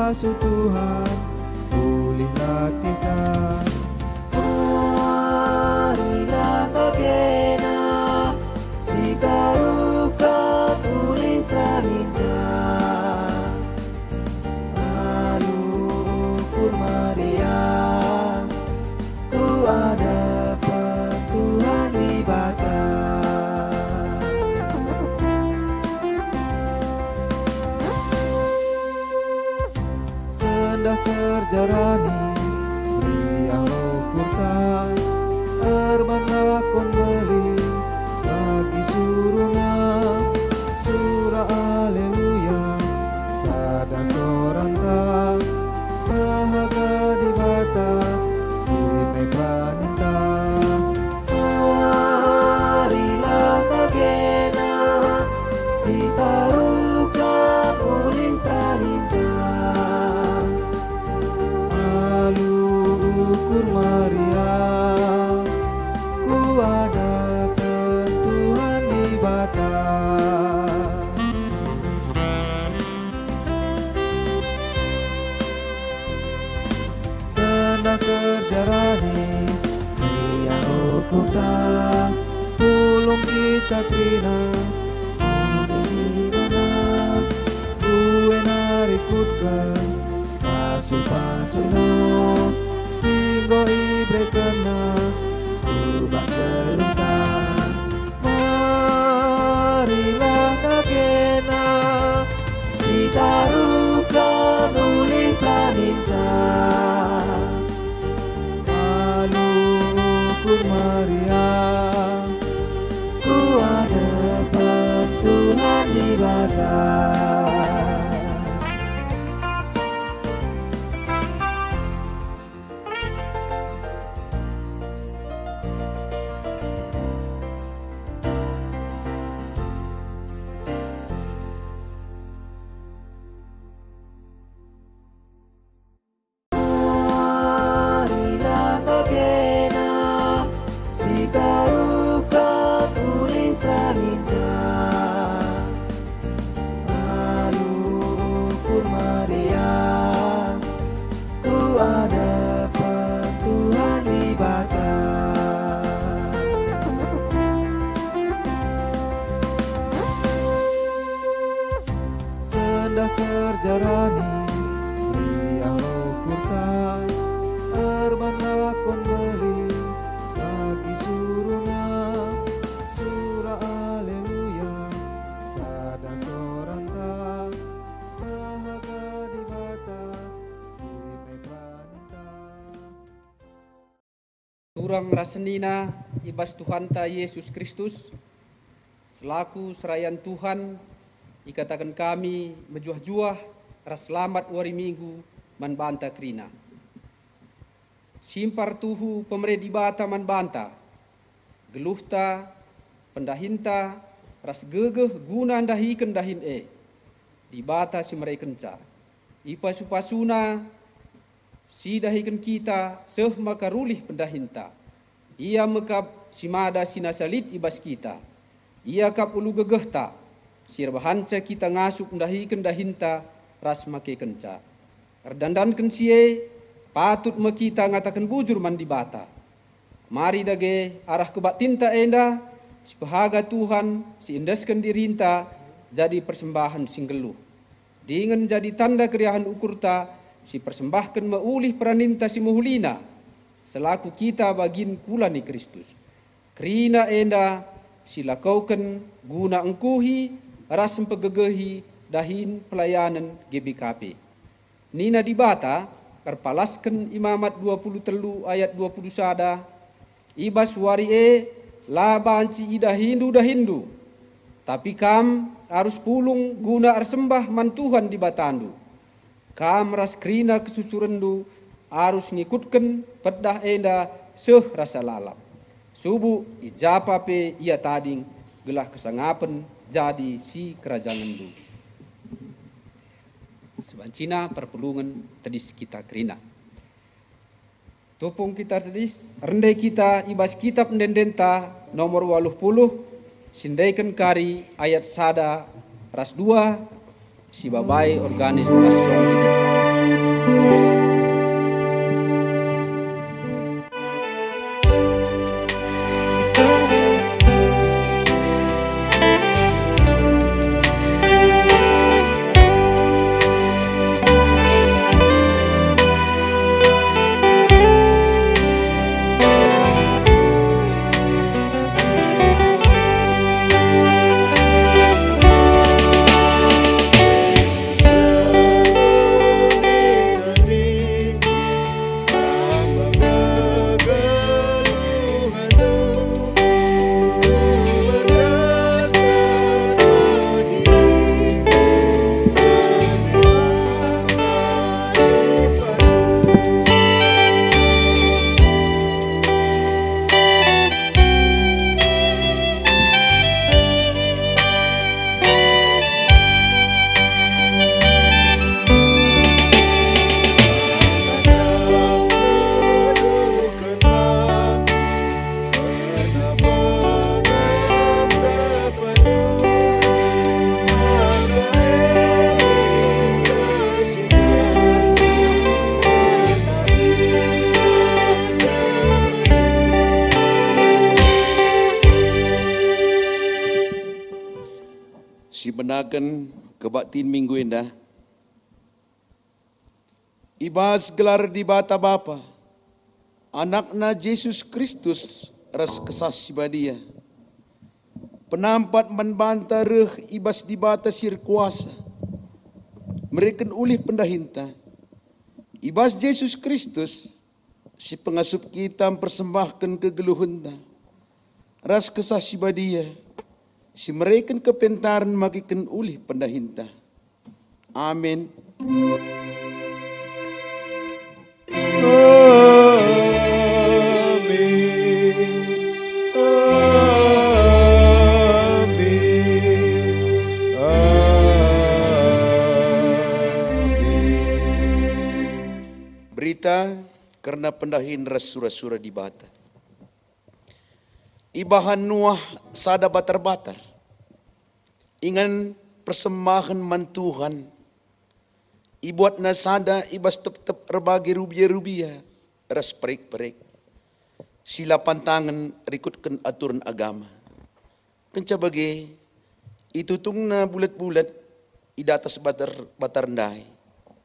basuh Tuhan, pulihlah tidak. Marilah bagena, si taruhkan pulih terlintas. Lalu ukur Maria, ku ada Tuhan di bata. Sendah kerjarani, Maria ukurkan, Arman lakon beli, bagi suruna, surah Aleluya, sada soranta, bahaga di bata, si mepraninta. Marilah bagena, si taruhkan pulih terlintas. Lalu ukur Maria, ku ada Tuhan di bata. Sendah kerjarani, Maria ukurta, pulung kita krina, puji mana, kue narikutkan, pasu-pasuna, singgo ibre kena, ubah selutan. Marilah kagena, Si taruhkan pulih terlintas. lalu ukur Maria, Ku ada Tuhan di bata. Marilah bagena, si taruhkan pulih terlintas. Lalu ukur Maria, ku ada Tuhan di bata. sendah kerjarani, Maria ukurta, Arman lakon beli, bagi suruna, surah Aleluya, sada soranta, bahaga di bata, si mepraninta. Turang rasenina ibas Tuhanta Yesus Kristus, selaku serayan Tuhan, ikatakan kami mejuah-juah ras selamat wari minggu man banta krina. Simpar tuhu pemere di bata man banta, geluhta, pendahinta, ras gegeh guna ndahiken dahin di bata si mereka kenca. Ipa supasuna si dahiken kita seh makarulih pendahinta. Ia mekap simada sinasalit ibas kita. Ia kap ulu gegehta, sirbahanca kita ngasuk dahiken dahinta ras make kenca. Erdandanken sie patut mekita ngatakan bujur man di bata. Mari dage arah kebatinta enda, si pahaga Tuhan, si indesken dirinta, jadi persembahan singgeluh. Dengan jadi tanda keriahan ukurta, si persembahkan meulih peraninta si muhulina, selaku kita bagin kulani Kristus. Krina enda silakauken guna engkuhi ras empegegehi dahin pelayanan GBKP. Nina di bata perpalaskan imamat 23 ayat 20 sada, ibas wari labanci ida Hindu, tapi kam harus pulung guna arsembah man Tuhan di batandu. Kam ras krina kesusurendu harus ngikutkan pedah enda seh rasa lalap. Subuh ijapa pe ia tading gelah kesangapen jadi si kerajangandu. Sebancina perpulungan tadis kita krina. Tupung kita tadis rendai kita ibas kitab ndendenta nomor 80 sindaikan kari ayat sada ras 2 si babai organis ras song di depan. Dibenarkan kebaktiin minggu indah. Ibas gelar di bata Bapa, anakna Yesus Kristus ras kesasi badia. Penampat membanta reh ibas di bata sir kuasa. Mereka ulih pendahinta. Ibas Yesus Kristus, si pengasup kita mempersembahkan kegeluhunta. Ras kesasi badia. Si mereka kepentaran magikan ulih pendahinta. Amin. Berita karena pendahin ras surah-surah di bata. Ibahan Nuah sada batar-batar. Ingan persembahan mantuhan. Ibuat nasada ibas tep-tep erbagi rubia-rubia. Ras perik-perik. Sila pantangan rikutkan aturan agama. Kenca bagi itu tungna bulat-bulat ida atas batar ndai.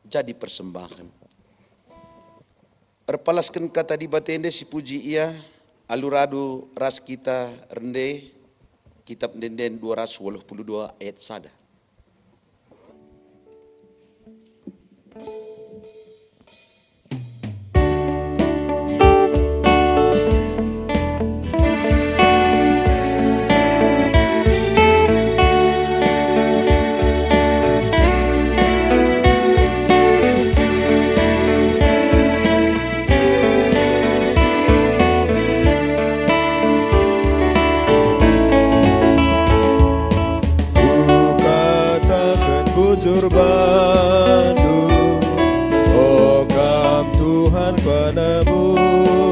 Jadi persembahan. Erpalaskan kata di batende si puji ia. Alurado ras kita rende. Kitab Denden 282 ayat sada. Jujur Bandung, program Tuhan penebus,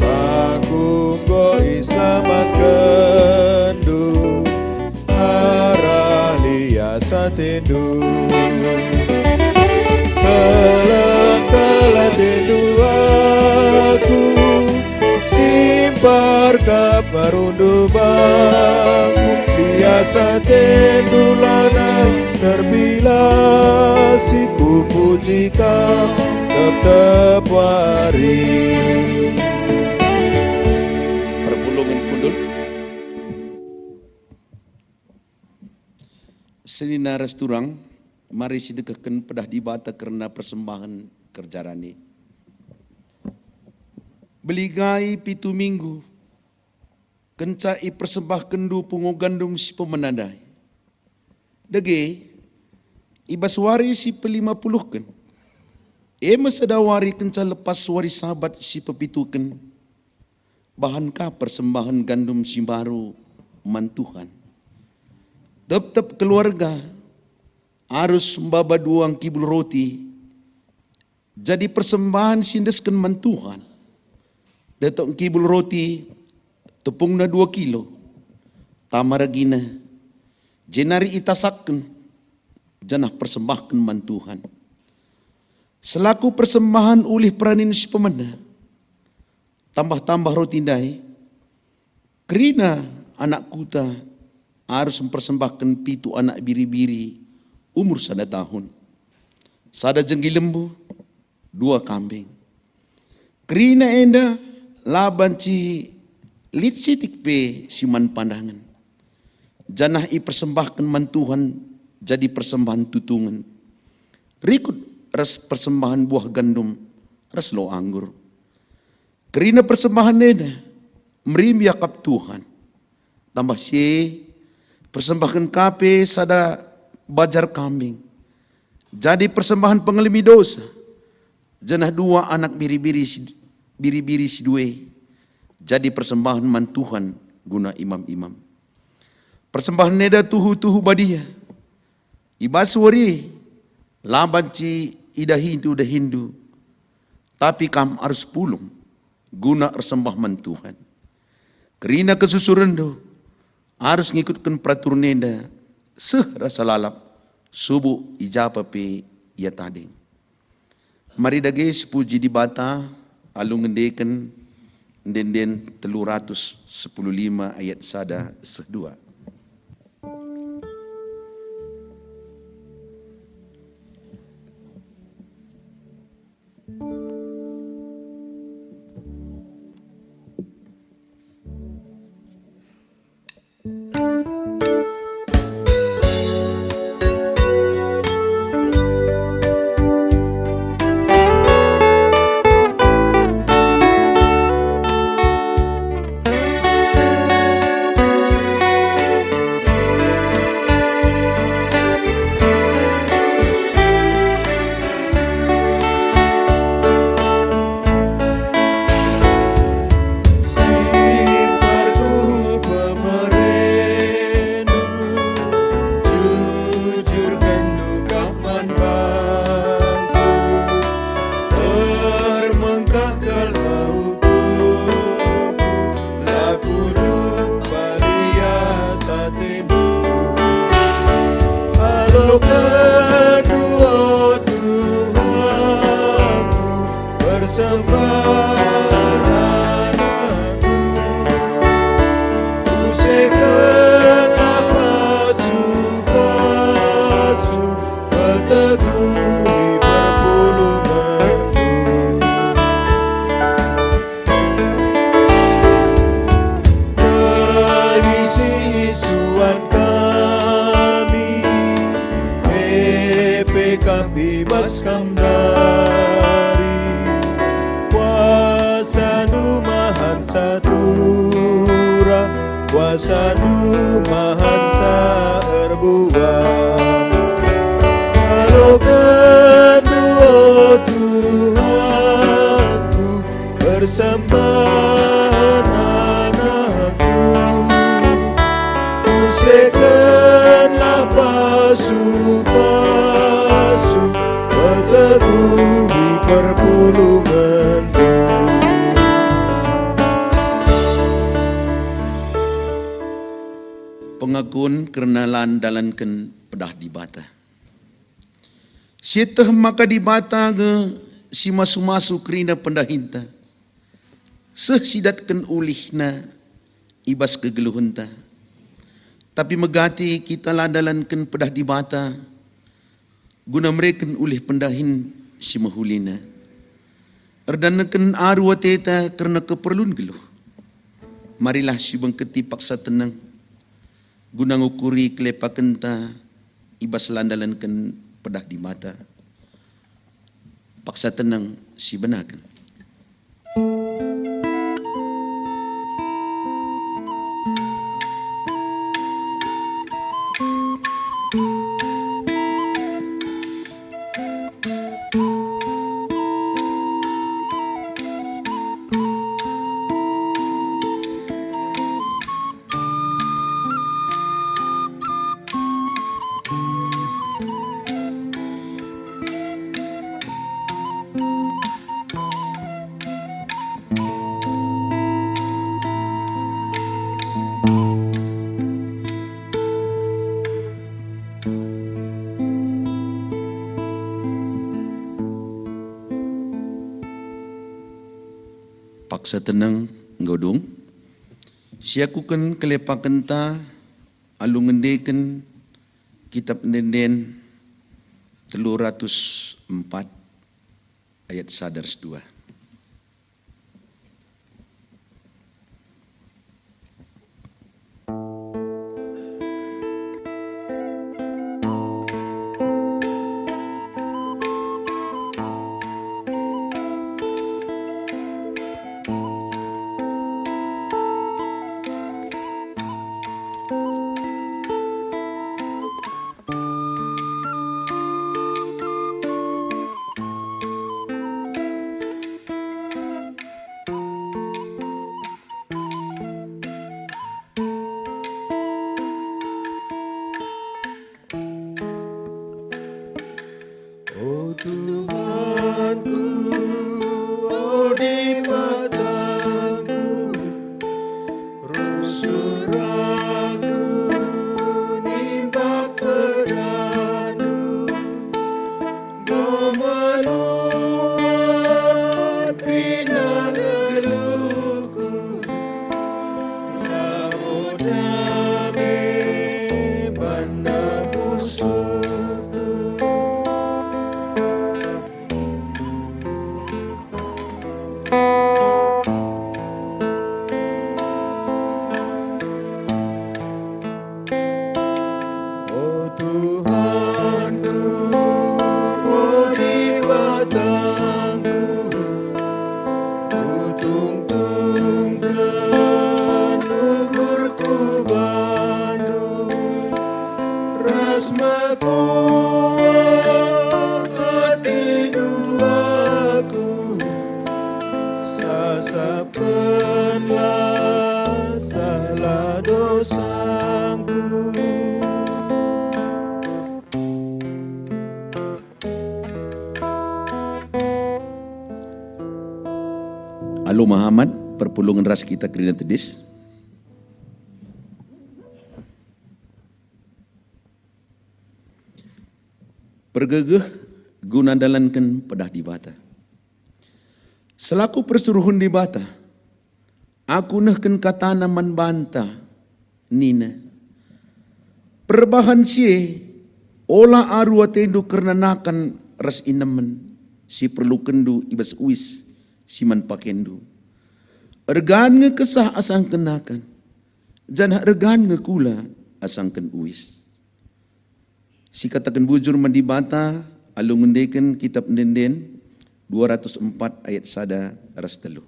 aku goi selamat kendu, arah liasa tindu, telan tindu aku, simpar kaparundu bangku. Biasa tendulana terbilas siku pujikan tetap wari. Perpulungan kudul. Selina resturang, mari sedekahkan pedah di bata karena persembahan kerjarani. Beligai pitu minggu. Kencai persembahkan du pungu gandum si pemenandai. Dage, ibas wari si pe-50 kan. Masada wari kenca lepas wari sahabat si pepitukan. Bahankah persembahan gandum si baru mantuhan. Tetap keluarga harus membaba 2 kibul roti. Jadi persembahan sindeskan mantuhan. Datuk kibul roti tepungna 2 kilo. Tamaragina. Jenari itasakken. Janah persembahkan mantuhan. Selaku persembahan ulih peranin si pemena. Tambah-tambah roti dai. Kerina anak kuta harus mempersembahkan 7 anak biri-biri umur 1 tahun. 1 jenggi lembu, 2 kambing. Kerina enda laban ci lit sitik pe siman pandangan. Janah i persembahkan mantuhan jadi persembahan tutungan. Rikut ras persembahan buah gandum ras lo anggur. Kerina persembahan nena merim yakap Tuhan. Tambah si persembahkan kape sada bajar kambing. Jadi persembahan pengelimi dosa. Janah 2 anak biri-biri si due. Jadi persembahan mantuhan guna imam-imam. Persembahan neda tuhu-tuhu badia. Ibas wari laban ci ida Hindu. Tapi kam harus pulung guna persembah mantuhan. Kerina kesusuran do harus ngikutkan peraturan neda rasa lalap subuh ijapa pe ia tading. Mari dage sepuji di bata alung ngendekan Denden 315 ayat sada 2. persembahan aku. Usekan pasu-pasu berteguhi perpulunganku. Perisi isuan kami, PPK bebaskan dari kuasa Numahan Satura, kuasa Numahan Saerbuang. Halo kedua Tuhanku, persembahan anakku. Usekanlah pasu-pasu berteguhi perpulunganku. Pengakuan kerana landalankan pedah di bata. Sietah maka di bata ge si masu-masu kerina pendahinta. Sesidatkan ulihna ibas kegeluhunta. Tapi megati kita landalankan pedah di bata guna mereka ulih pendahin si mahulina. Erdanakan arwah teta kerana keperluan geluh. Marilah si bangketi paksa tenang guna ngukuri kelepakan ta ibas landalankan pedah di mata. Paksa tenang si benakan. Paksa tenang ngodong. Siakukan kelepakan ta alu ngendekan kitab nenden 304 ayat sadars 2. Oh Tuhanku, oh di mataku, rusur aku nimba pedanu, memeluat rina geluhku, laudame banda musuhku. Oh Tuhanku, oh di batangku, ku tungtungkan ukurku bandu, rasmaku hati duaku, sasapenlah salah dosaku. Alo Muhammad, perpulungan ras kita kerana tedis. Pergegeh guna dalankan pedah di bata. Selaku persuruhan di bata, aku nahkan katana manbanta nina. Perbahan sie olah aru atendu karena nakan ras inaman si perlu kendu ibas uis si man pakendu. Ergan nge kesah asang kenakan, jangan ergan nge kula asang ken uis. Si katakan bujur mandi bata, alu ngendekan kitab Nenden 204 ayat sada ras telu.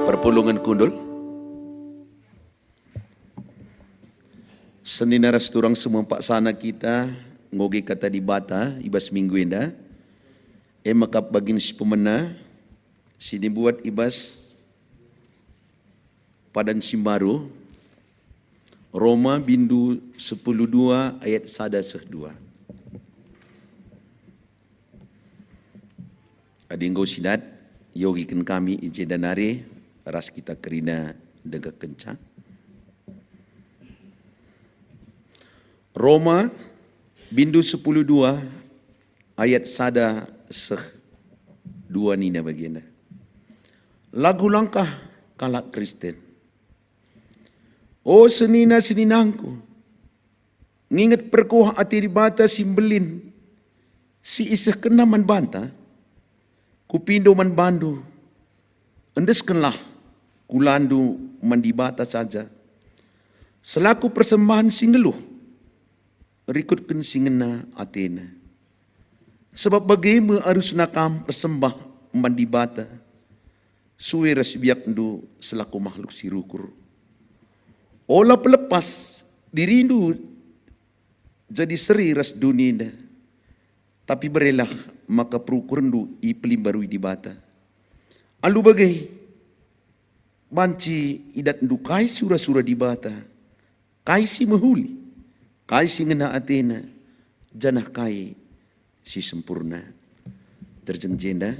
Perpulungan kundul. Senina rasturang semua pak sana kita ngoge kata di bata ibas minggu indah. Makap bagin si pemena sini buat ibas padan simbaru Roma bindu 10:2 ayat sada seh 2. Adinggo sidat yogikan kami ije danare ras kita kerina dega kencang. Roma bindu 10:2 ayat sada seh 2 nina bagian. Lagu langkah kalak Kristen. Oh senina-seninangku, ngingat perkuah ati di bata simbelin si isah kena man banta, kupindo man bandu, endeskenlah kulandu man di bata saja. Selaku persembahan singeluh, rikutkan singena Athena. Sebab bagaimana harus nakam persembah man di bata, suwe resbiak ndu selaku makhluk sirukur. Olah pelepas dirindu jadi seri ras dunia, tapi berelah maka perukurendu i pelimbarui di bata. Alu bagai banci idat ndu kai sura-sura di bata, kai si mahuli, kai si ngena Athena, janah kai si sempurna. Terjeng jenda.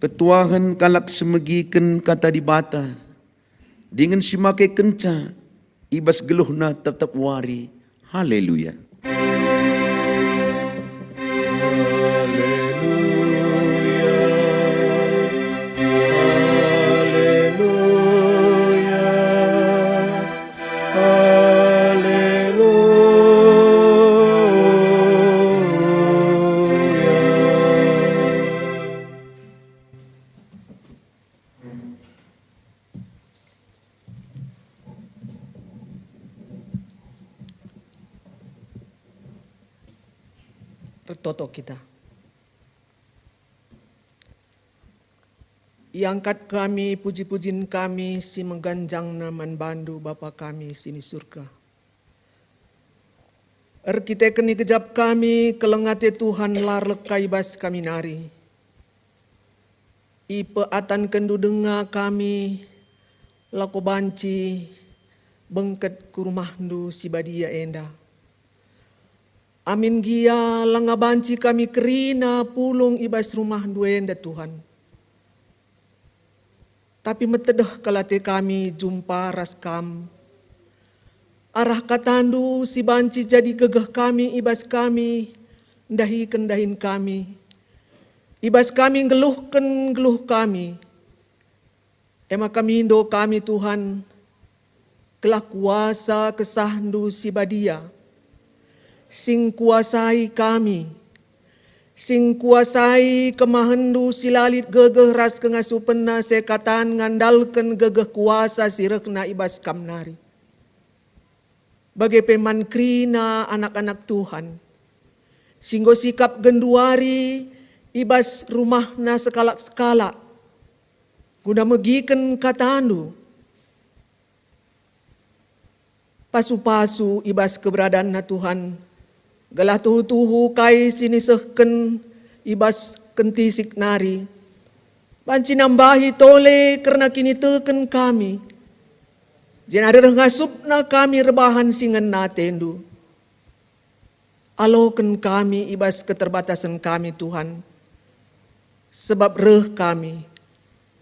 Ketuahan kalak semegiken kata di bata. Dengan si make kenca. Ibas geluhna tetap wari. Haleluya. Retoto kita. Iangkat kami, puji-pujin kami, si mengganjang naman bandu Bapa kami sini surga. Kita keni kejap kami, kelengate Tuhan lar lekai bas kami nari. Ipe atan kendu denga kami, lako banci, bengket ku rumah ndu si badia enda. Amin gia langa banci kami kerina pulung ibas rumah duenda Tuhan. Tapi metedeh kalate kami jumpa raskam. Arah katandu si banci jadi gegeh kami ibas kami. Ndahi kendahin kami. Ibas kami geluhken geluh kami. Ema kami indo kami Tuhan. Kelah kuasa kesahdu si badia. Sing kuasai kami, sing kuasai kemahendu silalit gegeh ras kengasupena sekatan ngandalkan gegeh kuasa sirekna ibas kamnari. Bagai peman krina anak-anak Tuhan, singgo sikap genduari ibas rumahna sekalak-sekalak, guna megiken katandu, pasu-pasu ibas keberadaan na Tuhan, galah tuhu-tuhu kai sini sehken ibas kentisik nari. Banci nambahi tole karena kini teken kami. Jen ada ngasup na kami rebahan singan na tendu. Aloken kami ibas keterbatasan kami Tuhan. Sebab reh kami.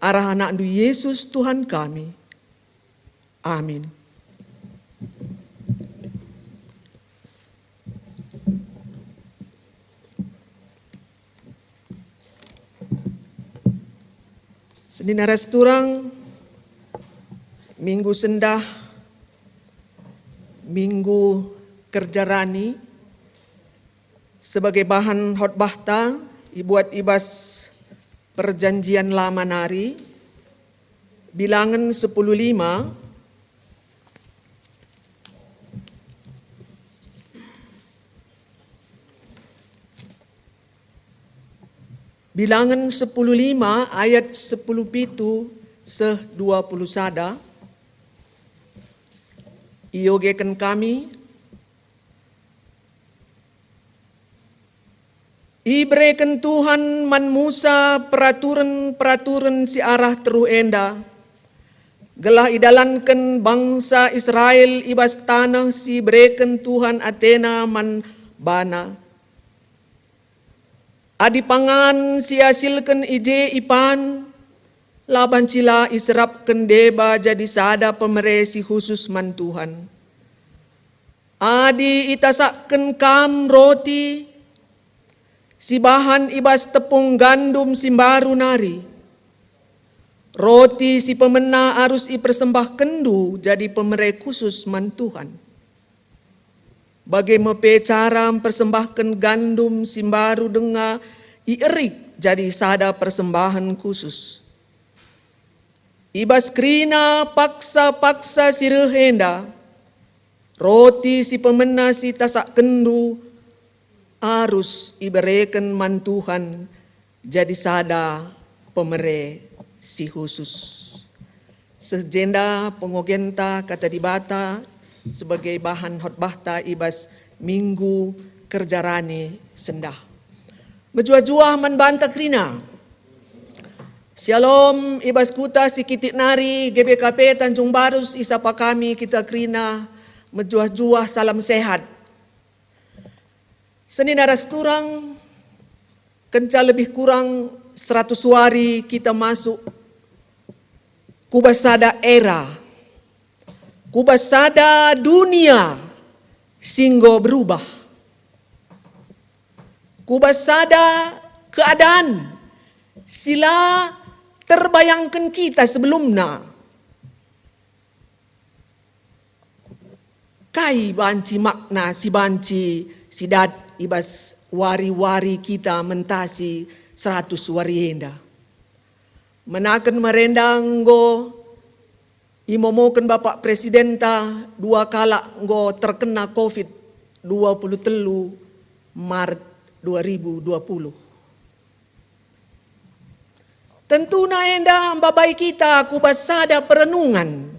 Arah anak du Yesus Tuhan kami. Amin. Sedina resturang Minggu Sendah, Minggu Kerja Rani, sebagai bahan khotbahta ibuat ibas perjanjian lama nari, bilangan 10:5, Bilangan 10:5 ayat 10:7 seh 20 sada. Iogekan kami. Ibrekan Tuhan man Musa peraturan si arah teruh enda. Gelah idalankan bangsa Israel ibas tanah si brekan Tuhan Atena man bana. Adi pangan si hasilkan ije ipan, laban cila iserapkan deba jadi sada pemeresi khusus man Tuhan. Adi itasakkan kam roti, si bahan ibas tepung gandum simbaru nari. Roti si pemena harus ipersembah kendu jadi pemere khusus man Tuhan. Bagaimana cara mempersembahkan gandum simbaru denga ierik jadi sada persembahan khusus. Ibas krina paksa-paksa si rehenda, roti si pemena si tasak kendu harus iberikan man Tuhan jadi sada pemere si khusus. Sejenda pengogenta kata dibata sebagai bahan khotbahta ibas Minggu Kerja Rani Sendah. Menjua-jua membantah krina. Shalom ibas kuta si kitik nari GBKP Tanjung Barus isapa kami kita krina menjua-jua salam sehat. Seni naras turang kenca lebih kurang 100 hari kita masuk kubasada era, kubasada dunia singgo berubah, kubasada keadaan sila terbayangkan kita sebelumnya. Kai banci makna si banci sidat ibas wari-wari kita mentasi 100 warienda. Menaken merendang go imomoken Bapak Presidenta 2 kala go terkena COVID 23 Maret 2020. Tentu na enda babai kita kubasada perenungan.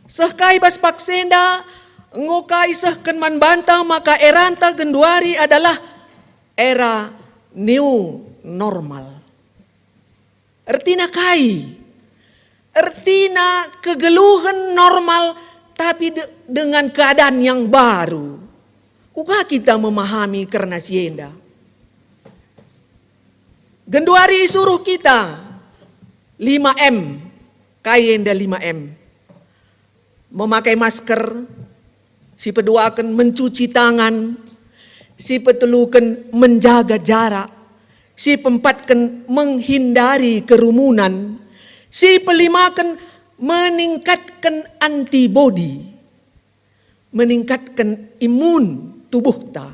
Sehkai bas paksenda ngokai sehken man bantang maka eranta genduari adalah era new normal. Ertina kai, ertina kegeluhan normal tapi dengan keadaan yang baru. Uga kita memahami karena sienda. Genduari suruh kita 5M, kaienda 5M. Memakai masker, si peduakan mencuci tangan, si petelukan menjaga jarak, si pempatkan menghindari kerumunan, si pelimakan meningkatkan antibodi, meningkatkan imun tubuh ta.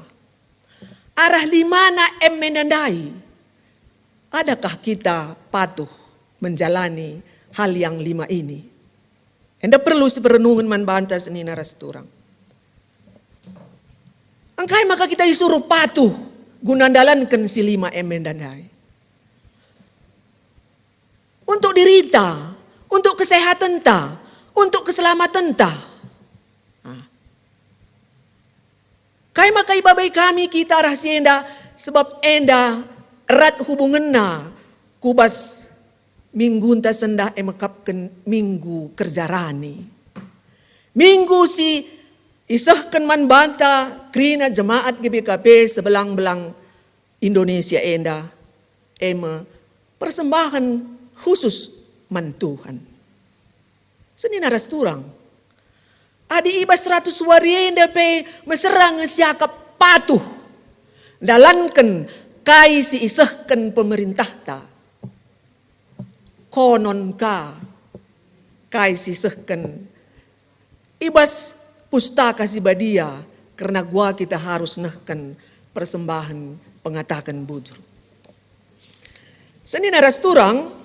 Arah limana menandai, adakah kita patuh menjalani hal yang 5 ini? Enda perlu seperenungan man banta seni naras turang. Angkai maka kita disuruh patuh gunandalankan si 5M mendandai. Untuk diri ta, untuk kesehatan ta, untuk keselamatan ta. Kai maka ibabai kami kita rahasia enda sebab enda erat hubunganna kubas minggu ta sendah emekapkan minggu kerja rani. Minggu si isahkan man banta krina jemaat GBKP sebelang-belang Indonesia enda ema persembahan khusus man Tuhan. Seni naras turang. Adi ibas 100 warienda pe meserang siakap patuh. Dalankan kai si isahkan pemerintah ta. Konon ka kai sisehken ibas pustaka si badia karena gua kita harus nehken persembahan pengatakan bujur. Seni naras turang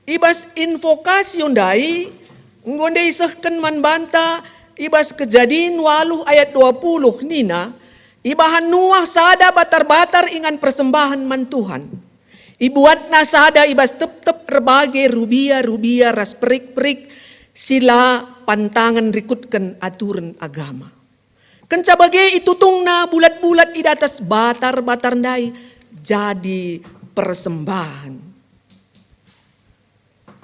ibas invokasi undai ngondei sehken man banta ibas kejadian 8 ayat 20 nina ibahan Nuah sada batar-batar ingan persembahan man Tuhan. Ibuat nasada ibas tep-tep berbagai rubia ras perik-perik sila pantangan rikutkan aturan agama. Kenca bagai itu tungna bulat-bulat di atas batar-batar ndai jadi persembahan.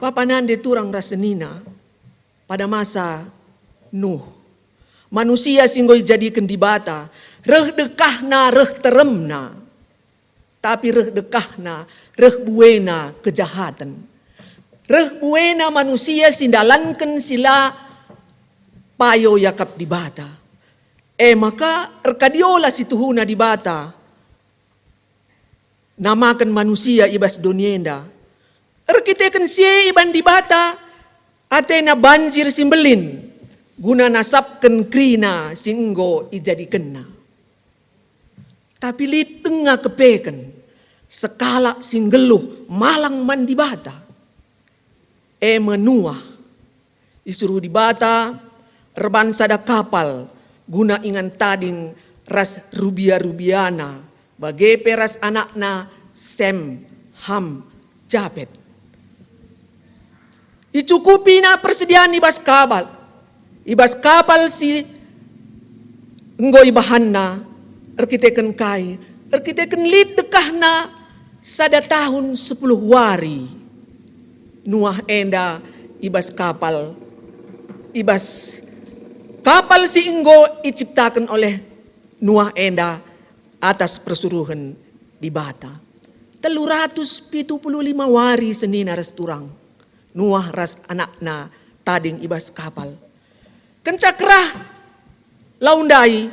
Papanande turang rasenina pada masa Nuh. Manusia singgoi jadikan di bata reh dekahna reh teremna. Tapi reh dekahna, reh buena kejahatan. Reh buena manusia sindalankan sila payo yakap di bata. Maka erkadiola si tuhuna di bata. Namakan manusia ibas donienda. Erkitekan sie iban di bata. Atena banjir simbelin. Guna nasabkan krina singgo ijadikenna. Tapi li tengah kepeken sekala singgeluh malang man di bata. Menua disuruh di bata reban sada kapal guna ingan tading ras rubiana bagai peras anakna Sem, Ham, Japet. Dicukupi na persediaan ibas kapal. Ibas kapal si nggoy bahanna erkiteken kai, erkiteken lid dekahna sada tahun 10 wari. Nuah enda ibas kapal si inggo diciptakan oleh Nuah enda atas persuruhan di bata. 375 wari senina ras turang. Nuah ras anakna tading ibas kapal. Kencakrah laundai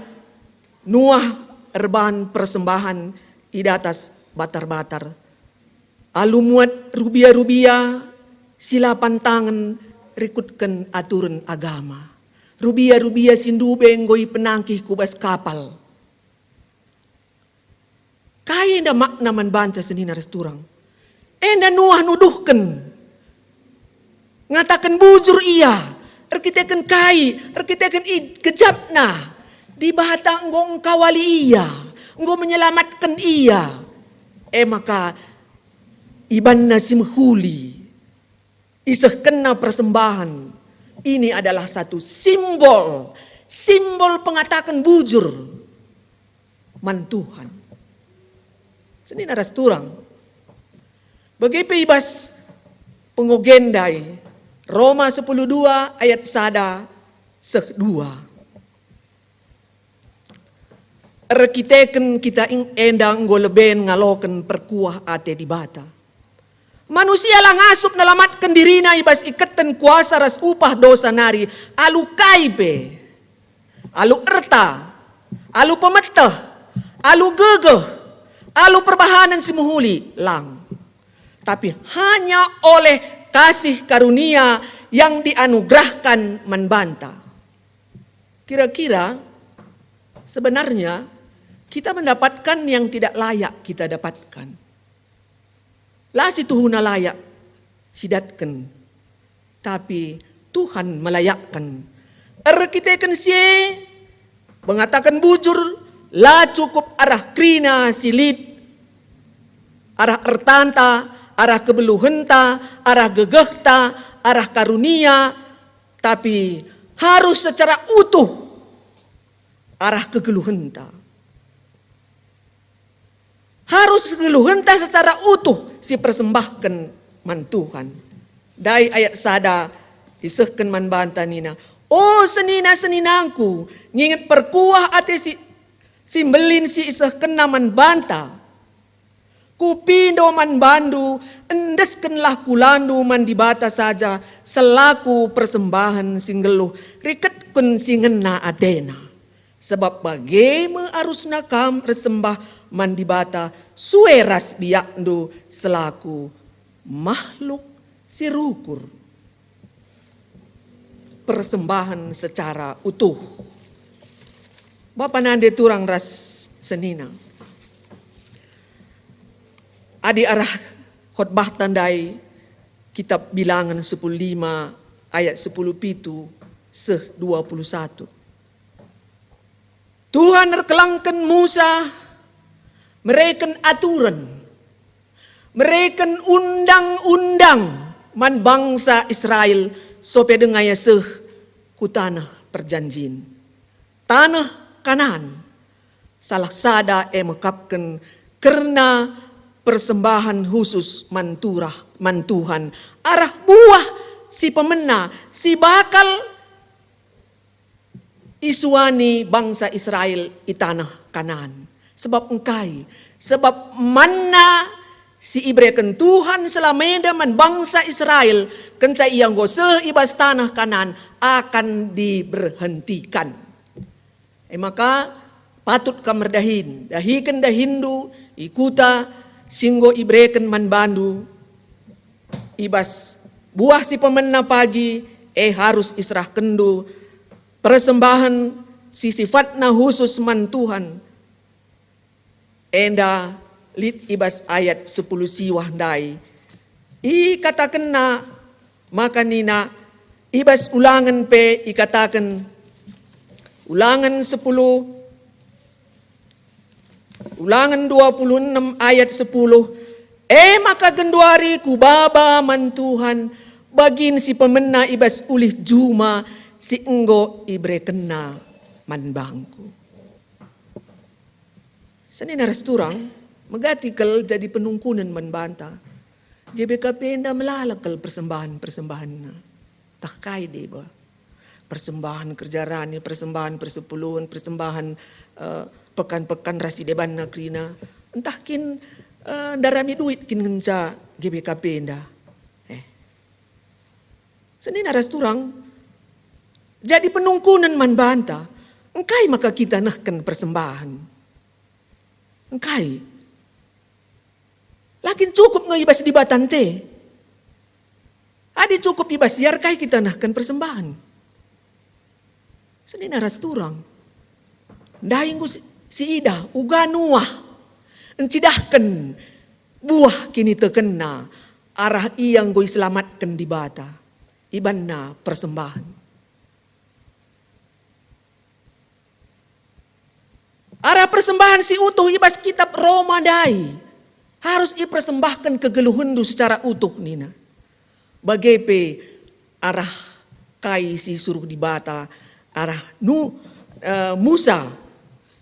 Nuah erban persembahan idatas batar-batar. Alu muat rubia-rubia silapan tangan rikutkan aturan agama. Rubia-rubia sindubeng goi penangkih kubas kapal. Kaya enda makna man banta senina resturang. Enda Nuah nuduhkan. Ngatakan bujur iya. Erkitekan kai. Erkitekan kejapna. Di bahata enggong kawali iya. Enggong menyelamatkan iya. Maka ibanna simhuli. Isah kena persembahan. Ini adalah satu simbol. Simbol pengatakan bujur. Man Tuhan. Seni naras turang. Begitu ibas pengogendai. Roma 10:2 ayat sada 2. Rekiteken kita endang goleben ngaloken perkuah ate di bata. Manusia lang asup nalamatkan dirina ibas ikatan kuasa ras upah dosa nari. Alu kaipe. Alu erta. Alu pemetah. Alu gegeh. Alu perbahanan simuhuli lang. Tapi hanya oleh kasih karunia yang dianugerahkan membanta. Kira-kira sebenarnya kita mendapatkan yang tidak layak kita dapatkan. Lah si Tuhuna layak sidatkan. Tapi Tuhan melayakkan. Kita si mengatakan bujur. La cukup arah krina silit, arah ertanta, arah kebeluhenta, arah gegehta, arah karunia, tapi harus secara utuh arah kegeluhenta. Harus kegeluhenta secara utuh si persembahkan man Tuhan. Dari ayat sada isehken man banta nina. Oh senina-seninangku, nginget perkuah ate simbelin si isah kena man banta. Kupindo man bandu, endeskenlah kulandu man dibata saja, selaku persembahan singgeluh, riketkun singena adena. Sebab bagaimana arusna kam resembah man dibata, sueras biakdu selaku makhluk sirukur. Persembahan secara utuh. Bapak nande turang ras senina. Adi arah khotbah tandai kitab Bilangan 15 ayat 10 pitu 21. Tuhan erkelangkan Musa mereken aturan, mereken undang-undang man bangsa Israel sope dengaya seh ku tanah perjanjian. Tanah Kanan. Salah sada mekapkan karena persembahan khusus man Tuhan. Arah buah si pemena, si bakal isuani bangsa Israel i tanah Kanan. Sebab engkai, sebab mana si ibreken Tuhan selameda man bangsa Israel kenca yang goseh ibas tanah Kanan akan diberhentikan. Maka patut kamerdahin, dahikan dahindu ikuta singgo ibreken man bandu ibas buah si pemena pagi harus israh kendu persembahan si sifatna khusus man Tuhan. Enda lit ibas ayat 10 siwah dai. Katakan na maka nina ibas ulangan pe ikatakan Ulangan 10, Ulangan 26 ayat 10. Maka genduari ku baba man Tuhan, bagin si pemena ibas ulih juma, si enggo ibre kena man bangku. Senina resturang, magatikal jadi penungkunan man banta. GBKP enda melalakal persembahan-persembahan na. Takai deba. Persembahan kerjarani, persembahan persepuluhan, persembahan pekan-pekan rasi deban nakrina. Entah kin darami duit kin ngenca GBKP enda. Senin aras turang jadi penungkunan man banta. Engkai maka kita nahkan persembahan. Engkai. Lakin cukup ngibas di batante. Adi cukup ibas siar kai kita nahkan persembahan. Senin aras turang. Dainggu si ida uga nuah. Encidahkan buah kini terkena arah iyang goi selamatkan di bata. Ibanna persembahan. Arah persembahan si utuh ibas kitab Roma dai. Harus ipersembahkan kegeluhundu secara utuh nina. Bagepe arah kai si suruh di bata. Arah Musa.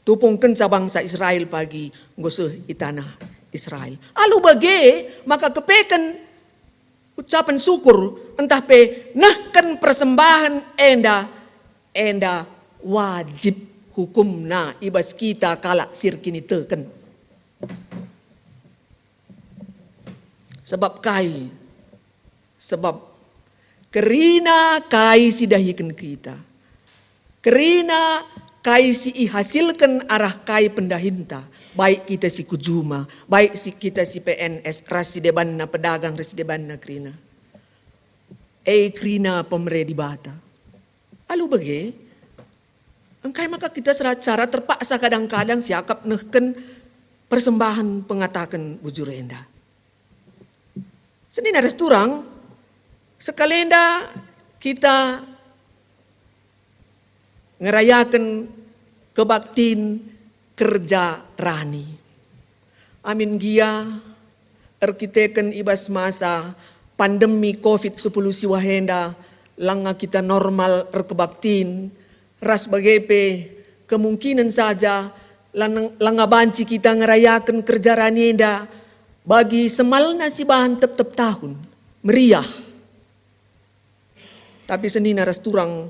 Tupungkan sa bangsa Israel pagi. Ngusah itanah Israel. Alu bage maka kepekan ucapan syukur. Entah pe nahkan persembahan enda wajib. Hukumna ibas kita kalak sirkini teken. Sebab kerina kai si dahikan kita. Kerina kai si ihasilkan arah kai pendahinta. Baik kita si kujuma, baik si kita si PNS, rasi debanna pedagang, rasi debanna kerina. Kerina pemere di bata. Alu bage, engkai maka kita secara terpaksa kadang-kadang siakap nehken persembahan pengatakan bujur enda. Senin aras turang, sekalenda kita ngerayakan kebaktin kerja rani. Amin gia arkiteken ibas masa pandemi COVID-10 siwahenda langa kita normal erkebaktin. Ras bagepe kemungkinan saja langa banci kita ngerayakan kerja ranienda bagi semalna si bahan tep-tep tahun meriah. Tapi senin aras turang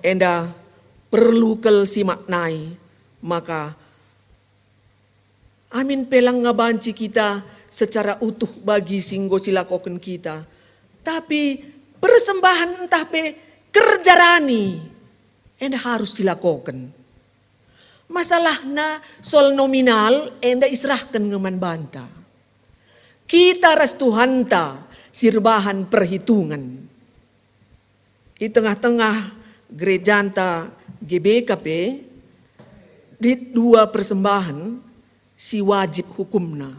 enda perlu kel si maknai maka amin pelang ngabanci kita secara utuh bagi singgo silakoken kita. Tapi persembahan entah pe kerja rani enda harus dilakukan. Masalahna soal nominal enda israhkan ngeman banta. Kita ras Tuhanta sirbahan perhitungan. Di tengah-tengah gerejanta GBKP di dua persembahan si wajib hukumna.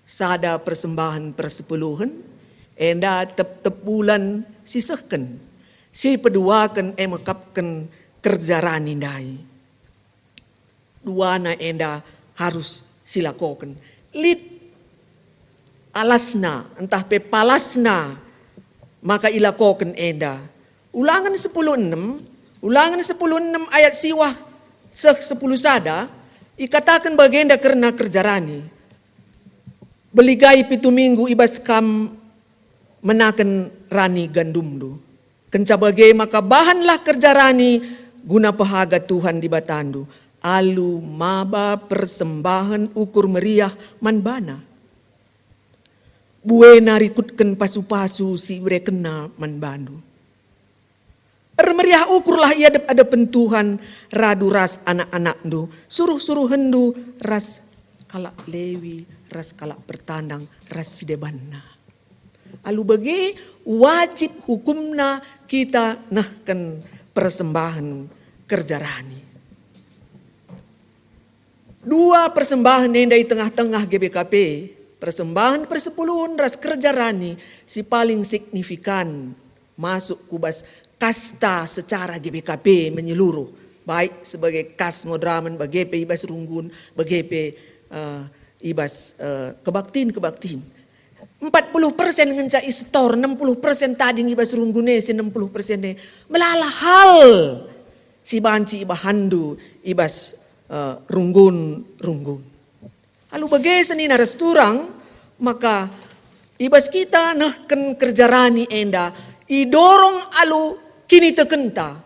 Sada persembahan persepuluhan enda tep-tep bulan sisahkan. Si peduakan mekapkan kerja rani dai. Duana enda harus silakokan. Lid alasna entah pe palasna maka ilakokan enda. Ulangan 10:6 ayat siwah 10 sada ikatakan bagenda karena kerja rani. Beligai 7 minggu ibas kam menaken rani gandum du. Kenca bagai maka bahanlah kerja rani guna pahaga Tuhan di batandu. Alu maba persembahan ukur meriah manbana. Buena rikutkan pasu-pasu si kena manbandu. Meriah ukurlah ia ada pentuhan radu ras anak-anak du. Suruh-suruh hendu ras kalak lewi, ras kalak pertandang, ras sidebanna. Alu bagi wajib hukumna kita nahkan persembahan kerja rani. Dua persembahan yang dari tengah-tengah GBKP, persembahan persepuluhan ras kerja rani si paling signifikan masuk kubas kasta secara GBKP menyeluruh. Baik sebagai kas modraman, bagepe ibas runggun, bagepe ibas kebaktin. 40% ngenca istor, 60% tadi ibas runggune, si 60% melalah hal si banci ibahandu ibas runggun. Lalu bagai seni naras turang maka ibas kita nahken kerja rani enda idorong alu kini tekenta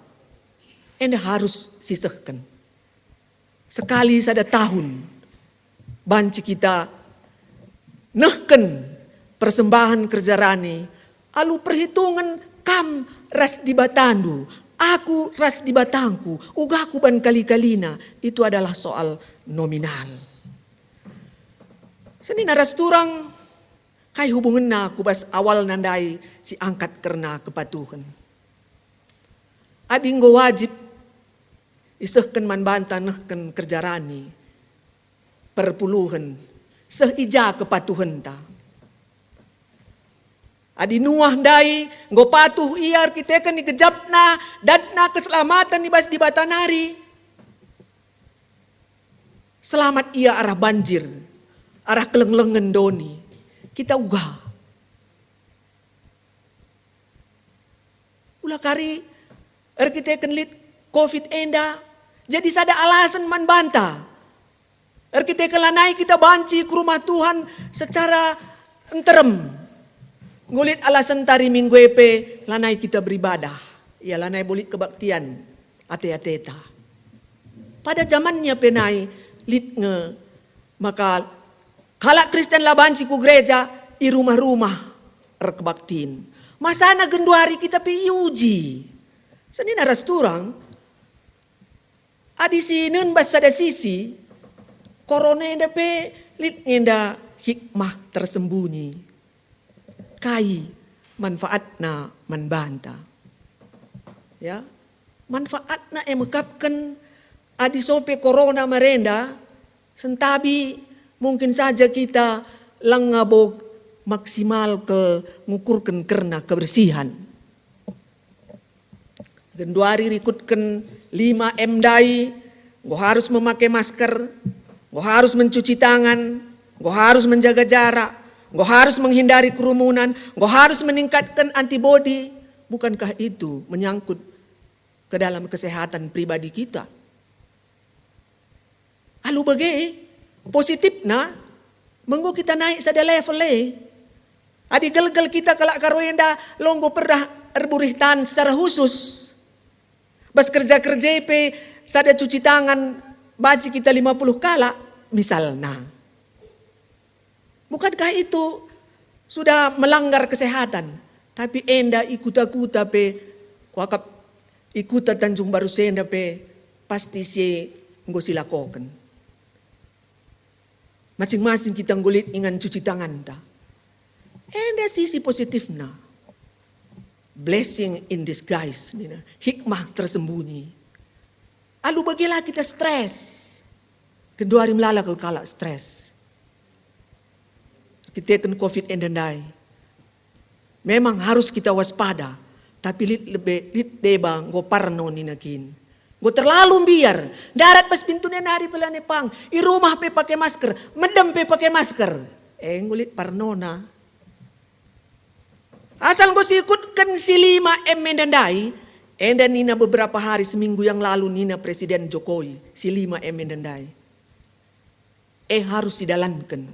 enda harus sisahkan. Sekali sada tahun banci kita nehken persembahan kerja rani, alu perhitungan kam ras di batandu, aku ras di batangku, ugaku ban kali-kalina, itu adalah soal nominal. Seni naras turang, kai hubungan na aku bas awal nandai si angkat karena kepatuhan. Adinggo wajib isehken man banta nehken kerja rani, perpuluhan, sehija kepatuhan ta. Adi nuah dai, nggo patuh iar kita kan dikejapna, dan na keselamatan di bas di batanari. Selamat ia arah banjir, arah kelenglengan doni, kita ugah. Ulah kari, kita kan lit COVID enda, jadi sada alasan man banta. Kita kelanai kita banci ke rumah Tuhan secara enterem. Ngulit alasan tari minggu epe, lanai kita beribadah. Ya lanai bolit kebaktian, ate-ateta. Pada zamannya penai, lit nge, maka kalak Kristen lah banci ku gereja, i rumah-rumah kebaktin. Masana genduari kita pi uji. Seni naras turang, adi sinun bas sada sisi, korona enda pe lit enda hikmah tersembunyi. Kai manfaatna manbanta. Ya, manfaatna mekapkan adi sope corona merenda, sentabi mungkin saja kita langabog maksimal ke ngukurkan karena kebersihan. Genduari rikutkan 5M dai, go harus memakai masker, go harus mencuci tangan, go harus menjaga jarak, go harus menghindari kerumunan, go harus meningkatkan antibodi. Bukankah itu menyangkut ke dalam kesehatan pribadi kita? Alu bagai positif na, menggo kita naik sada level adi gel-gel kita kalak karoenda longgo perdah erburitan secara khusus. Bas kerja-kerja pe sada cuci tangan baci kita 50 kala misalnya. Bukankah itu sudah melanggar kesehatan? Tapi enda ikuta-kuta pe kuakap ikuta Tanjung Baru senda pe pasti si nggo silakokan. Masing-masing kita ngulit ingan cuci tangan ta. Enda sisi positifna. Blessing in disguise, hikmah tersembunyi. Alu bagilah kita stres. Kedua hari melala kalau stres. Kita kan COVID endandai. Memang harus kita waspada. Tapi lit deba go parno ni nakin. Go terlalu biar. Darat pas pintunya nari pelane pang. I rumah pe pakai masker. Mendem pe pakai masker. Ngulit parno na. Asal go sikutkan si 5M mendandai, enda nina beberapa hari seminggu yang lalu nina Presiden Jokowi, si 5M mendandai. Harus didalankan.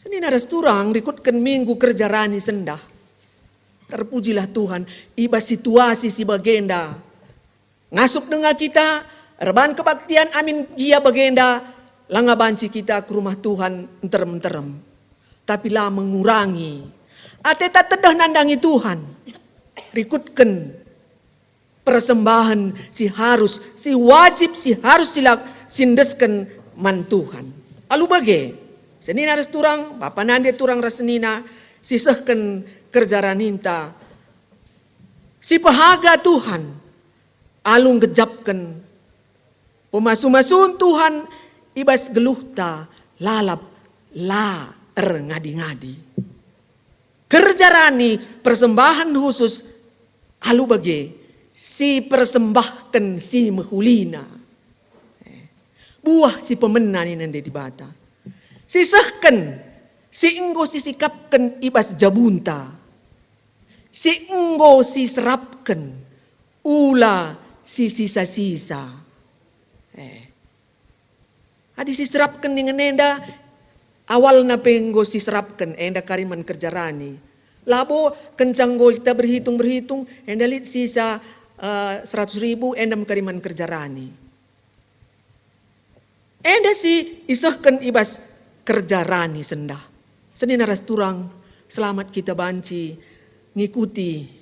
Senina resturang rikutkan minggu kerja rani sendah. Terpujilah Tuhan, iba situasi si bagenda. Ngasup dengan kita, reban kebaktian amin gia bagenda, langa banci kita ke rumah Tuhan enterem-enterem. Tapi lah mengurangi. Ateta tedah nandangi Tuhan. Rikutkan persembahan si harus, si wajib, si harus sindeskan man Tuhan. Alu bage, senina res turang, bapa nande turang res senina, sisehkan kerja raninta. Si pahaga Tuhan, alung gejapkan. Pemasu-masun Tuhan, ibas geluhta, lalap, la ngadi-ngadi. Kerja rani persembahan khusus alu bagi si persembahkan si mehulina. Buah si pemenang ini nanti dibata. Sisahkan si enggo si sikapkan ibas jabunta. Si enggo si serapkan ula si sisa-sisa. Adi si serapkan dengan nenda. Awal na penggo si serapkan, enda kariman kerja rani. Labo kencang go kita berhitung, enda lit sisa 100.000, enda kariman kerja rani. Enda si isahkan ibas kerja rani sendah. Senina ras turang selamat kita banci ngikuti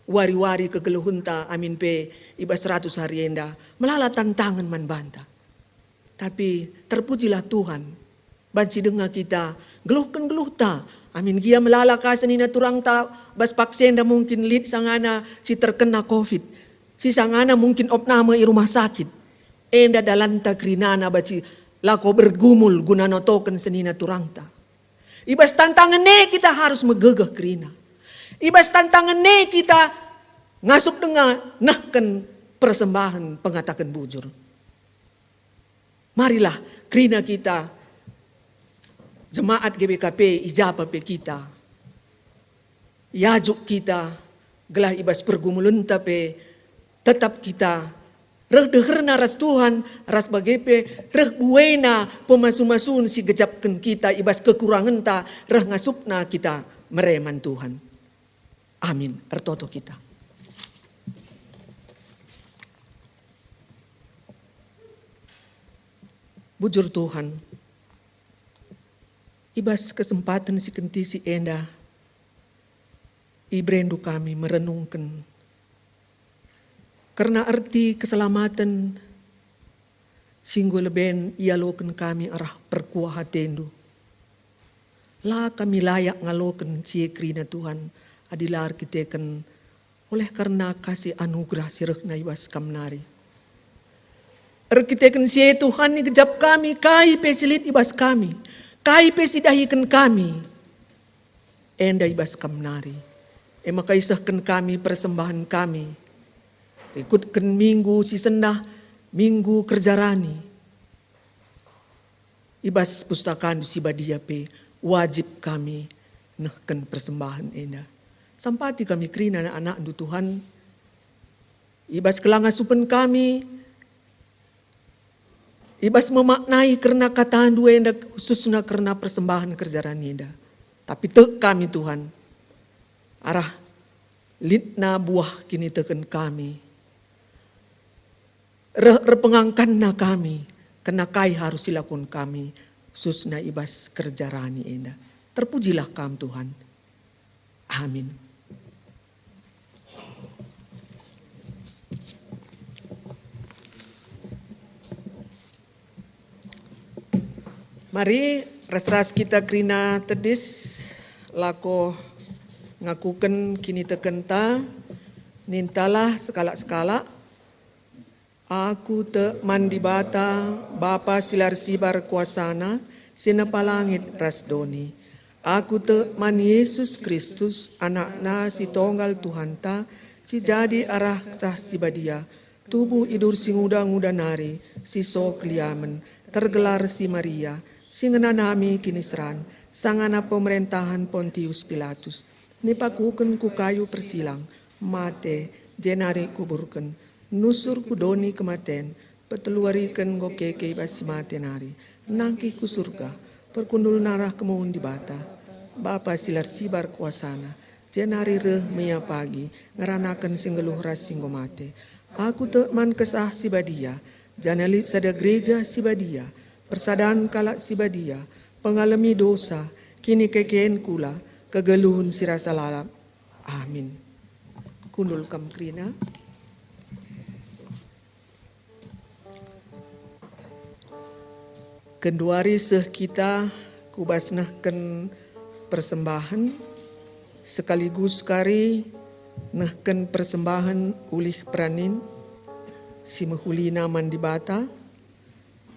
wari-wari kegeluhunta amin pe iba 100 hari enda melala tantangan man banta. Tapi terpujilah Tuhan. Banci dengar kita geluhkan ta. Amin gia melala ka senina turang ta bas paksenda mungkin lid sangana si terkena COVID. Si sangana mungkin opname i rumah sakit. Enda dalanta krinana baci lako bergumul guna notoken senina turang ta. Ibas tantangan ne kita harus megegeh kerina. Ibas tantangan ne kita ngasup dengar nahkan persembahan pengatakan bujur. Marilah kerina kita jemaat GBKP ijabah pe kita. Yajuk kita gelah ibas pergumulan tapi tetap kita reh deherna ras Tuhan, ras bagepe, reh buena pemasu-masun si gejapkan kita, ibas kekurangan ta, reh ngasupna kita mereman Tuhan. Amin. Ertoto kita. Bujur Tuhan, ibas kesempatan si kenti si enda, ibrendu kami merenungkan karena arti keselamatan singgo leben ialoken kami arah perkuah hatendu. Lah kami layak ngaloken cie krina Tuhan adilar kiteken oleh karena kasih anugerah sirehna ibas kamnari. Kiteken cie Tuhan ni gejap kami kai pesilit ibas kami. Kai pesidahiken kami. Enda ibas kamnari. Maka isahkan kami persembahan kami. Ikutkan minggu si sendah, minggu kerja rani. Ibas pustakaan si badia pe, wajib kami nahkan persembahan enda. Sampati kami kerina anak-anak du Tuhan. Ibas kelangasupan kami. Ibas memaknai karena kataan dua enda khususnya karena persembahan kerja rani enda. Tapi tek kami Tuhan. Arah litna buah kini teken kami. Repengangkanna kami, kena kai harus silakan kami, susna ibas kerja rani enda. Terpujilah kam Tuhan. Amin. Mari ras-ras kita krina tedis, lako ngakuken kini tekenta, nintalah sekala-sekala. Aku te mandi bata, Bapa silar sibar kuasana, sinapalangit rasdoni. Aku te man Yesus Kristus, anakna si tonggal Tuhanta, si jadi arah cah si badia, tubuh idur si nguda-nguda nari, si so kliamen, tergelar si Maria, si ngenanami kinisran, sangana pemerintahan Pontius Pilatus, nipakuken ku kayu persilang, mate, jenari kuburken, nusur kudoni kematen, peteluarikan gokeke basi matenari, nangki ku surga, perkundul narah kemuun di bata, Bapa silar sibar kuasana, jenari reh mea pagi, ngeranakan singgeluh ras singgo mate, aku te man kesah si badia, janali sada gereja si badia, persadaan kalak si badia, pengalami dosa, kini kekeen kula, kegeluhun si rasa lalap. Amin. Kundul kam krina. Kenduari seh kita kubasnahkan persembahan sekaligus kari nahkan persembahan ulih pranin si mahulina mandi bata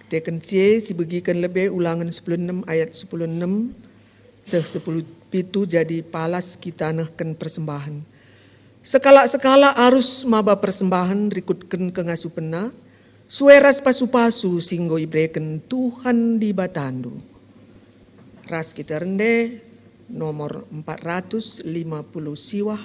teken cie si begikan lebih ulangan 16 ayat 16 seh 10 pitu jadi palas kita nahkan persembahan sekala-sekala arus maba persembahan rikutkan kengasupena sueras pasu-pasu singgo ibreken Tuhan di batandu. Ras kita rende nomor 450 siwah.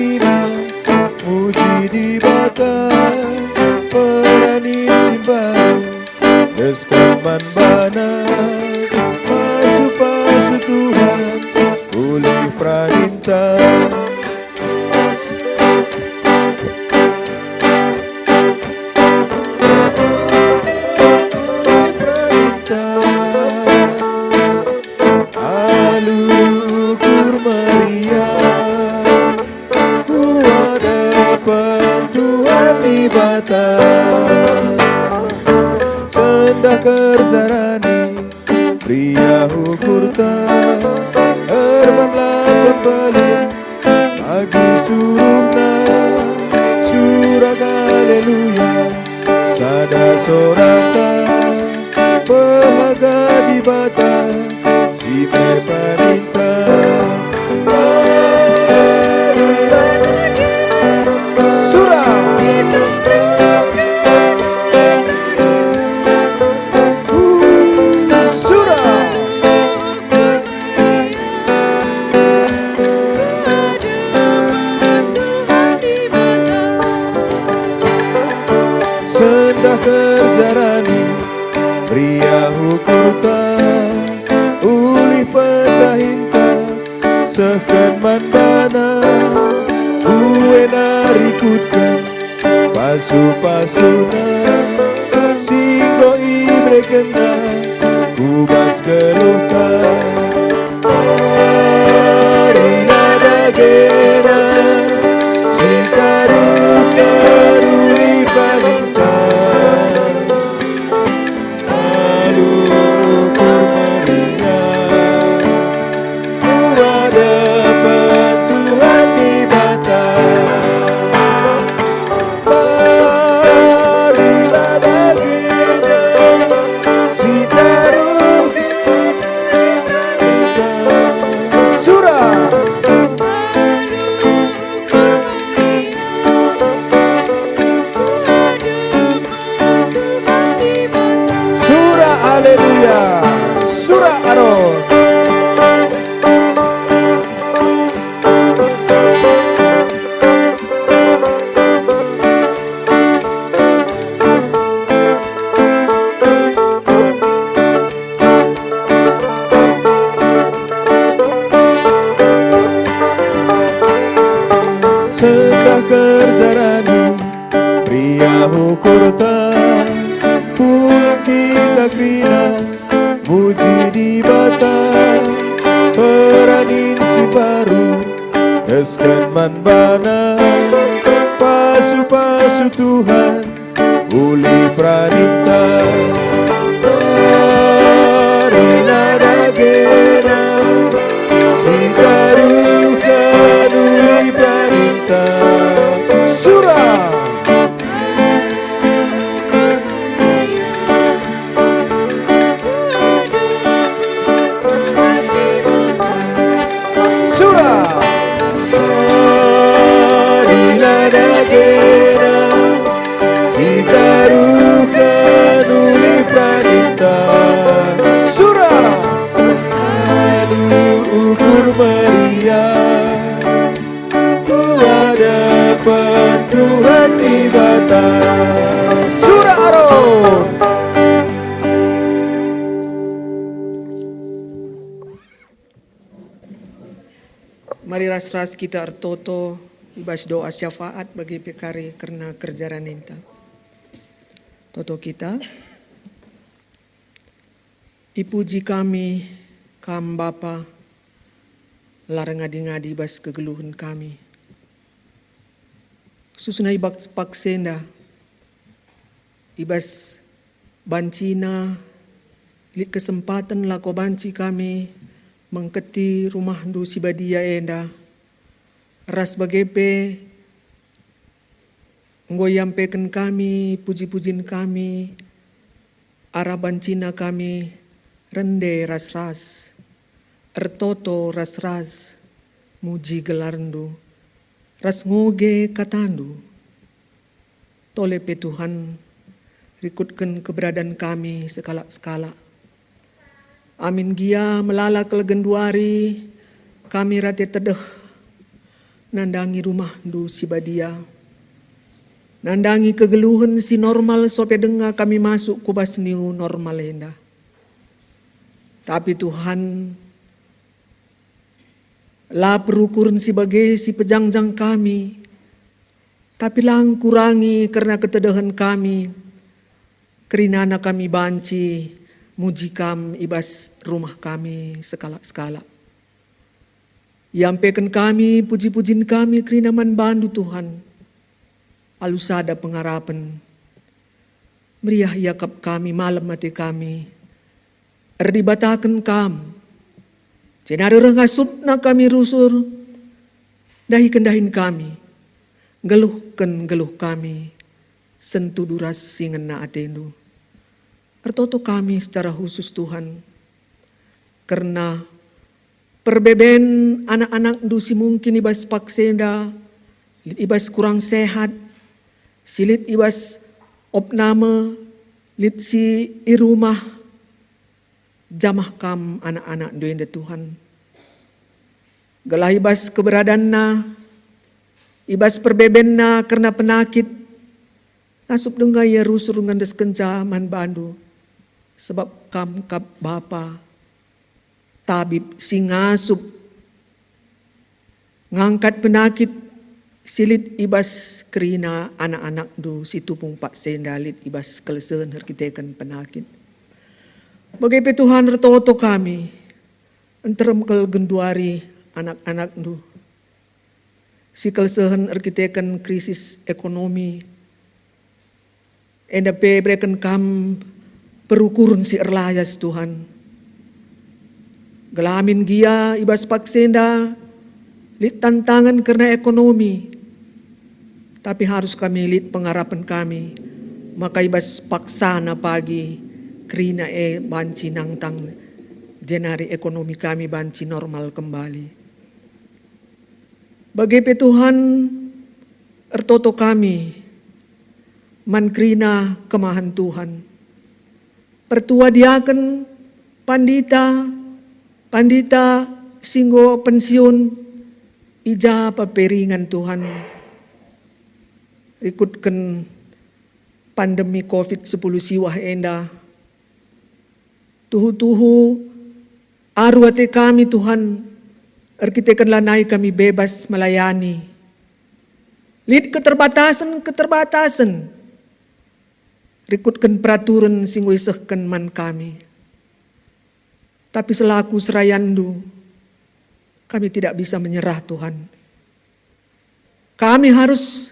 Lakrina, muji di bata, perani simbaru, deskan manbana, pasu-pasu Tuhan, pulih pradinta. Sendah kerjarani pria hukurta Herman lakon belin Bagi surumna Surak haleluya Sada sorata Bahaga di bata Si peparita kerjarani pria hukurta ulih pendahinta sehkan mandana uena rikutkan pasu-pasuna singgo ibre kena kubas keluhkan Arina dagena sitarukan ulih paninta Sendah kerjarani pria hukurta pulang kita krina muji di bata peranin si baru deskan manbana pasu-pasu Tuhan uli pradinta Arina dagena si tarukan uli pradinta surah Tuhan di bata surah Aron. Mari ras-ras kita artoto ibas doa syafaat bagi pekari karena kerjaan ninta. Toto kita ipuji kami kam Bapa larang ngadi-ngadi bas kegeluhan kami. Susuna ibak paksenda ibas bancina kesempatan lako banci kami mengketi rumah du si badia enda ras bagepe ngoyampekan kami puji-pujin kami arah bancina kami rende ras-ras ertoto ras-ras muji gelarndu ras ngoge katandu tole pe Tuhan rikutkan keberadaan kami sekala-sekala. Amin gia melala kelegenduari kami rati tedeh nandangi rumah ndu si badia. Nandangi kegeluhan si normal sope dengar kami masuk kubas new normal enda. Tapi Tuhan lah perukuran sebagai si pejangjang kami. Tapi lang kurangi karena ketedahan kami. Kerinana kami banci muji kam ibas rumah kami sekala-sekala. Yampaikan kami puji-pujin kami kerina man bandu Tuhan. Alusada pengharapan. Meriah yakap kami malam mati kami. Erdibatakan kam. Cenara rengasup na kami rusur. Dahi kendahin kami. Geluhkan geluh kami. Sentuh duras singen na atendu. Ertoto kami secara khusus Tuhan. Karena perbeben anak-anak dusi mungkin ibas paksenda. Ibas kurang sehat. Silit ibas opname, lit si irumah, jamah kam anak-anak doenda Tuhan. Galah ibas keberadaan na, ibas perbeben na karena penakit, nasup dengar ya rusur ngandes kenca man bandu, sebab kam kap bapa, tabib si ngasup, ngangkat penakit, silit ibas kerina anak-anak du situpung pak sendalit ibas kelesehan herkitekan penakit. Bagi Tuhan retoto kami, enterem kel genduari anak-anak du. Si kelesehan herkitekan krisis ekonomi. Enda pe breken kam perukurun si erlayas Tuhan. Gelamin gia ibas pak senda, lit tantangan karena ekonomi. Tapi harus kami lit pengharapan kami. Maka ibas paksa na pagi. Kerina banci nangtang. Jenari ekonomi kami banci normal kembali. Bagi Tuhan. Ertoto kami. Man kerina kemahan Tuhan. Pertua diaken. Pandita. Pandita singgo pensiun. Ija paperingan Tuhan. Ikutkan pandemi COVID-10 siwah enda. Tuhu-tuhu arwate kami Tuhan. Erkitekan lanai kami bebas melayani. Lid keterbatasan. Rikutkan peraturan sing wisehkan man kami. Tapi selaku serayandu, kami tidak bisa menyerah Tuhan. Kami harus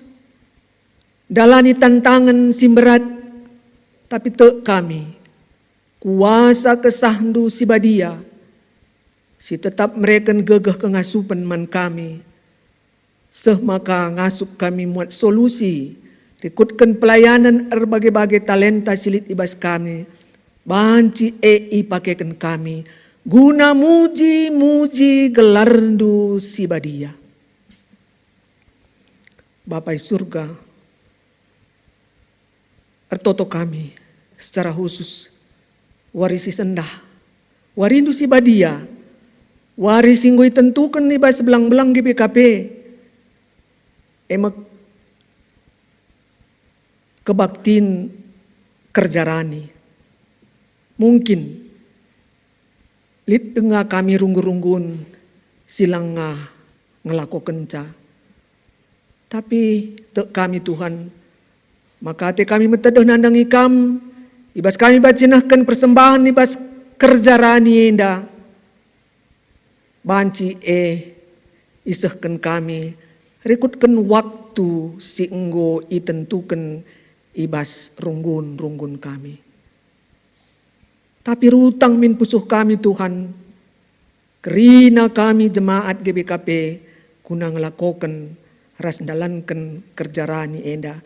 dalani tantangan simberat, tapi tek kami. Kuasa kesahdu si badia, si tetap mereken gegeh kengasupan man kami. Seh maka ngasup kami muat solusi, rikutkan pelayanan berbagai-bagai talenta silit ibas kami. Banci pakaikan kami, guna muji gelardu si badia. Bapak surga, ertoto kami secara khusus warisi sendah, warindu si badia, warisi ngui tentukan nih bahas belang-belang GPKP, emak kebaktin kerjarani, mungkin lit dengar kami runggun-runggun silang ngelako kenca, tapi tek kami Tuhan. Maka hati kami metedoh nandang ikam, ibas kami bacinahkan persembahan ibas kerjarani enda. Banci isahkan kami, rikutkan waktu si enggo itentukan ibas runggun kami. Tapi rutang min pusuh kami Tuhan, kerina kami jemaat GBKP guna ngelakokan ras dalankan kerjarani enda.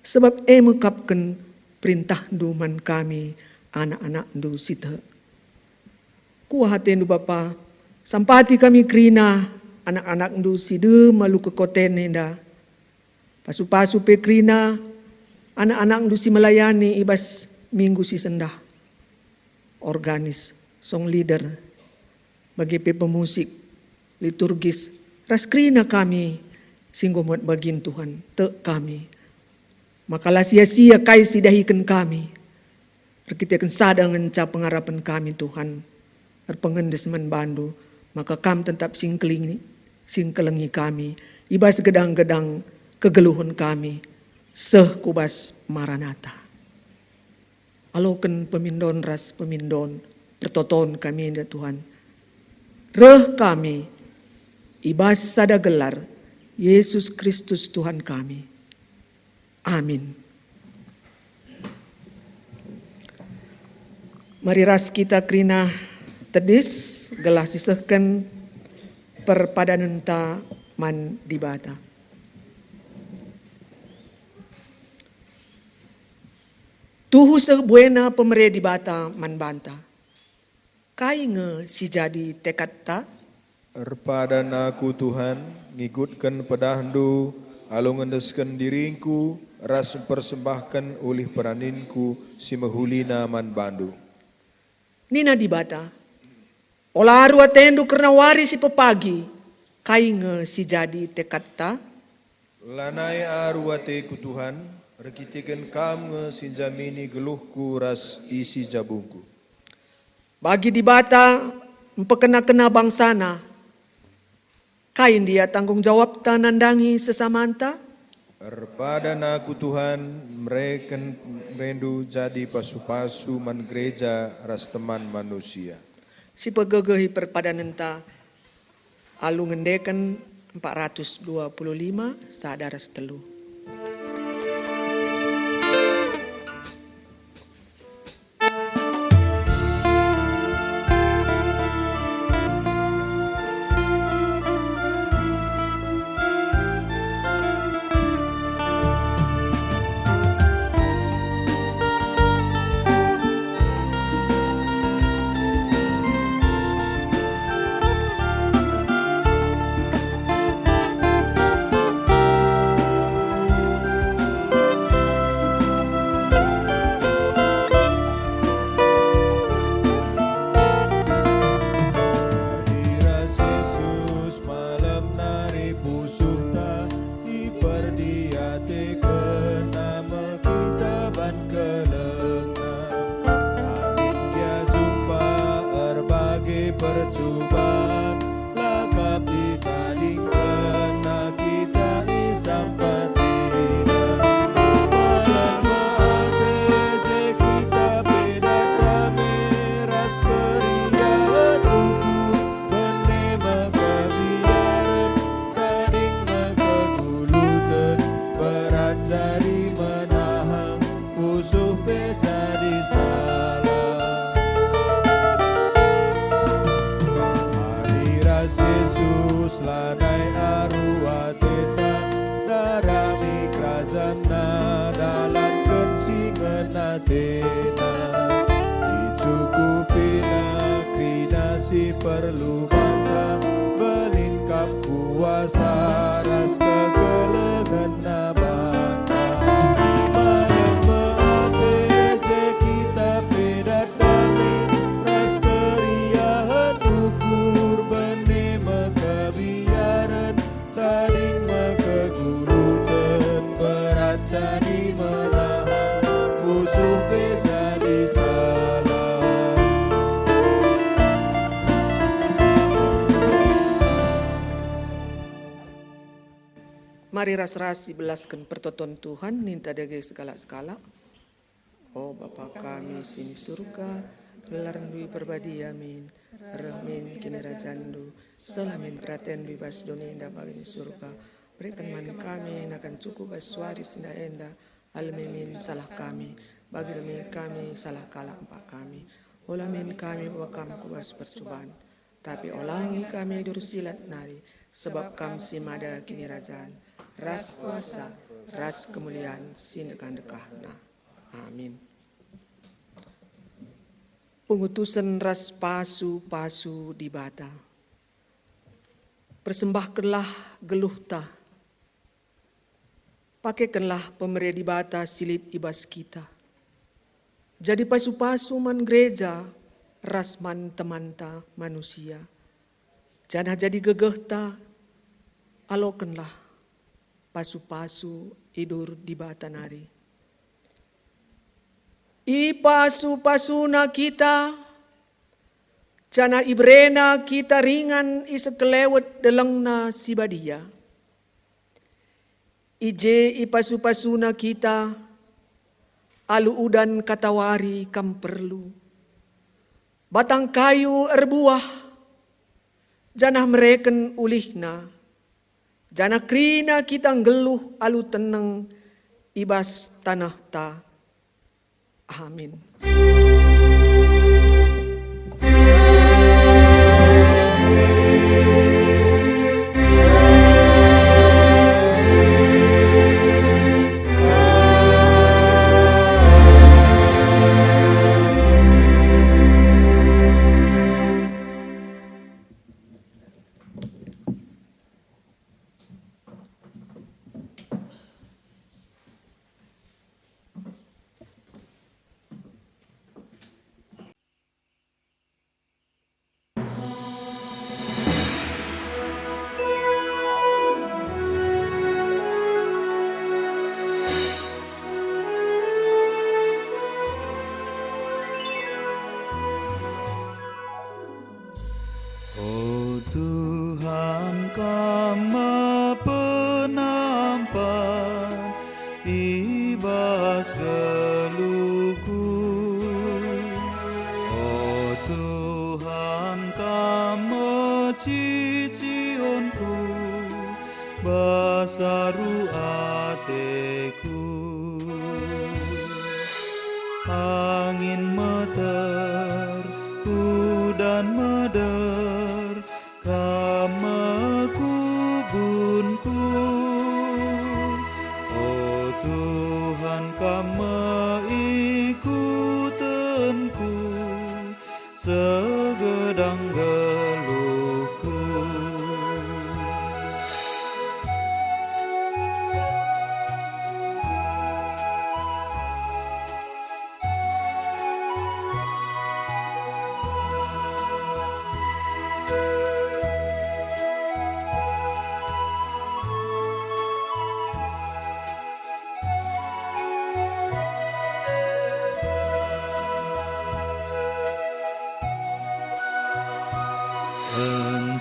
Sebab mengkapkan perintah duman kami anak-anak du sita. Kuahaten du Bapa, sampati kami kerina anak-anak du sida malu ke koten enda. Pasu-pasu pe kerina anak-anak du si melayani ibas minggu si sendah. Organis, song leader, bagi pe pemusik, liturgis, ras kerina kami Singgo muat bagin Tuhan, te kami. Makalah sia-sia kai sidahikan kami. Kita akan sadang ngenca pengharapan kami Tuhan. Pengendes bandu, maka kam tetap singkelengi kami. Ibas gedang-gedang kegeluhan kami. Seh kubas maranata. Aloken pemindon ras pemindon. Pertoton kami ya Tuhan. Reh kami. Ibas sada gelar. Yesus Kristus Tuhan kami. Amin. Mari ras kita krina tedis gelah sisehken perpadanenta man dibata. Tuhu sebuena pemere dibata man banta. Kai nge si jadi tekad ta? Erpadan aku Tuhan, ngikutkan pedahandu, alu ngendeskan diringku, ras persembahkan oleh peraninku, si mahulina man bandu. Nina dibata. Olah arua tendu karena wari si pepagi. Kai nge si jadi tekad ta? Lanai aruate ku Tuhan, rekitikan kam nge sinjamini geluhku ras isi jabungku. Bagi dibata, empekena-kena bangsana. Kain dia tanggung jawab tanandangi sesamanta. Erpadan aku Tuhan, mereka merendu jadi pasu-pasu man gereja ras teman manusia. Si pegegehi perpadanenta alu ngendeken 425 sadara setelu. Percobaan lakap ditandingkan nak kita sampai tidak malam maafnya kita beda kami ras keriaan ukur benema kebiaran tading kegulutan berat jadi menahan usuh jadi salah. Yesus lanai arwah teta darami kerajaan dalam kensingan tena dicukupi krina si perlu bantah belingkap kuasa ras kegelengan nabata malam maafnya kita pedat kami ras keriahan ukur kebiaran tading kegulutan berat jadi menahan musuh jadi salah. Mari ras-ras belaskan pertoton Tuhan ninta dage segala-segala. Oh Bapa kami sini surga, gelaran dui perbadi amin. Rahmin kini rajandu, selamin praten bebas doni indah bagi surga. Berikan man kami akan cukup baswaris indah enda, almimin salah kami, bagi demi kami salah kalah empat kami. Olamin kami bahwa kami kubas percobaan, tapi olangi kami durusilat nari, sebab kami simada kini rajaan, ras kuasa, ras kemuliaan, sindekan-dekahna. Amin. Pengutusan ras pasu-pasu di bata. Persembahkanlah geluhta. Pakaikanlah pemere di bata silip ibas kita. Jadi pasu-pasu man gereja, ras man temanta manusia. Jangan jadi gegehta, alokanlah pasu-pasu idur di batanari. I pasu-pasuna kita, jana ibrena kita ringan isekelewet delengna sibadia. Ije i pasu-pasuna kita, alu udan katawari kam perlu. Batang kayu erbuah, janah mereken ulihna. Jana krina kita ngeluh alu teneng ibas tanah ta. Amin. Oh Tuhan Kama penampan ibas geluhku. Oh Tuhan Kama cicionku basaru ateku. Angin meter udan meder kama kubunku. Oh Tuhan kama ikutenku segedang geluhku.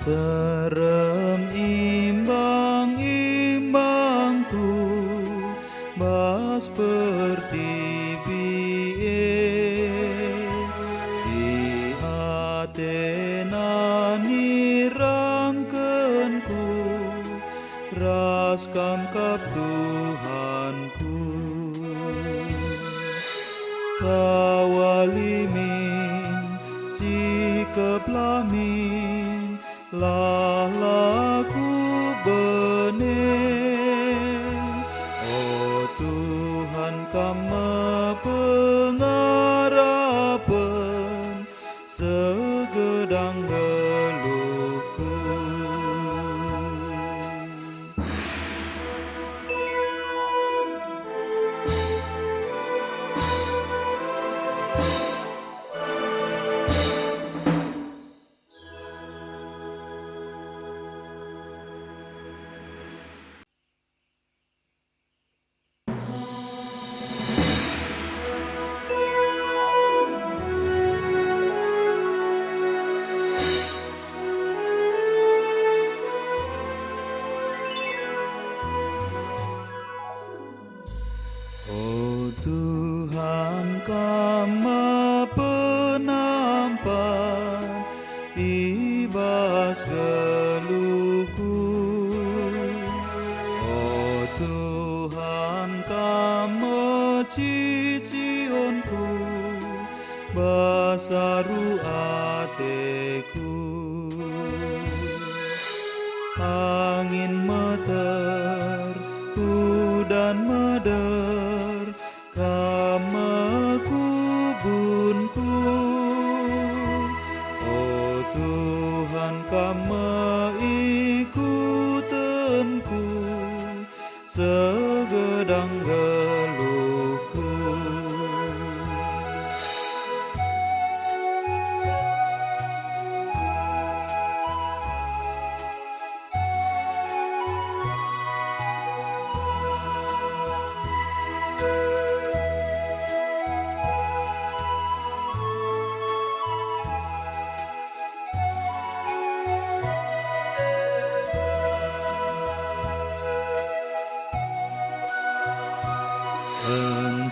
Enterem imbang-imbangku bas pertibie si Athena nirangkenku raskam kap Tuhanku kawalimin jikep lamin lah laku benih. Oh Tuhan kama pengarapan segedang geluhku. Oh Tuhan kama penampan ibas geluhku. Oh Tuhan kama cicionku basaru ateku. Angin meter udan meder kama kubunku. Oh Tuhan kama ikutenku segedang geluhku.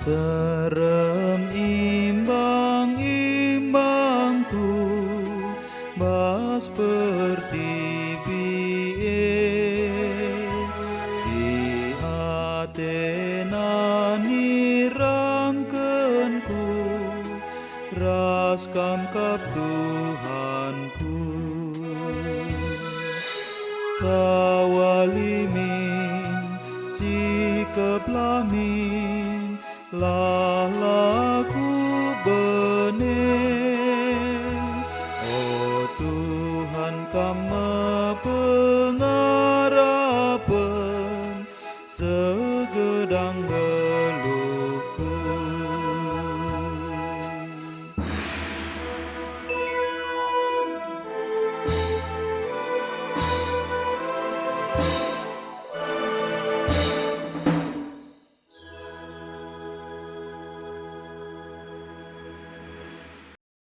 Terem imbang-imbangku bas pertibie si Athena nirangkenku raskam kap Tuhanku kawalimin jika pelamin lalaku benih oh Tuhan kami pengarapan segedang geluhku